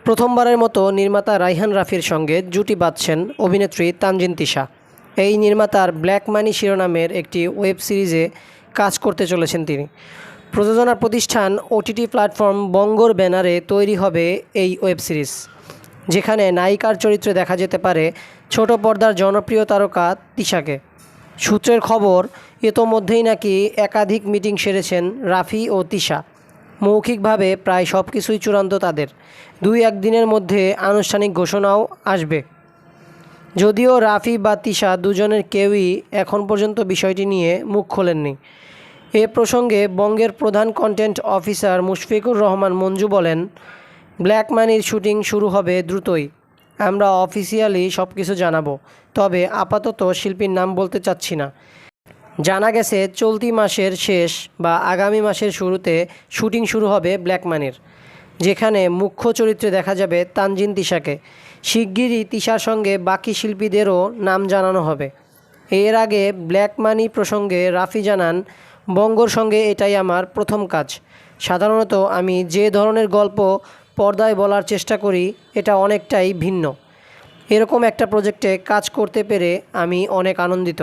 প্রথমবারের মতো নির্মাতা রায়হান রাফির সঙ্গে জুটি বাঁধছেন অভিনেত্রী তানজিন তিশা। এই নির্মাতার ব্ল্যাক মানি শিরোনামের একটি ওয়েব সিরিজে কাজ করতে চলেছেন তিনি। প্রযোজনা প্রতিষ্ঠান ওটিটি প্ল্যাটফর্ম বঙ্গর ব্যানারে তৈরি হবে এই ওয়েব সিরিজ, যেখানে নায়িকার চরিত্রে দেখা যেতে পারে ছোট পর্দার জনপ্রিয় তারকা তিশাকে। সূত্রের খবর, ইতোমধ্যেই নাকি একাধিক মিটিং সেরেছেন রাফি ও তিশা। মৌখিকভাবে প্রায় সব কিছুই চূড়ান্ত তাদের। 2-1 দিনের মধ্যে আনুষ্ঠানিক ঘোষণাও আসবে। যদিও রাফি বা তিশা দুজনের কেউই এখন পর্যন্ত বিষয়টি নিয়ে মুখ খোলেননি। এ প্রসঙ্গে বঙ্গের প্রধান কন্টেন্ট অফিসার মুশফিকুর রহমান মঞ্জু বলেন, ব্ল্যাক মানির শুটিং শুরু হবে দ্রুতই। আমরা অফিসিয়ালি সব কিছু জানাবো, তবে আপাতত শিল্পীর নাম বলতে চাচ্ছি না। জানা গেছে চলতি মাসের শেষ বা আগামী মাসের শুরুতে শুটিং শুরু হবে ব্ল্যাক মানির, যেখানে মুখ্য চরিত্রে দেখা যাবে তানজিন তিশাকে। শিগগিরই তিশার সঙ্গে বাকি শিল্পীদেরও নাম জানানো হবে। এর আগে ব্ল্যাক মানি প্রসঙ্গে রাফি জানান, বঙ্গর সঙ্গে এটাই আমার প্রথম কাজ। সাধারণত আমি যে ধরনের গল্প পর্দায় বলার চেষ্টা করি এটা অনেকটাই ভিন্ন। এরকম একটা প্রজেক্টে কাজ করতে পেরে আমি অনেক আনন্দিত।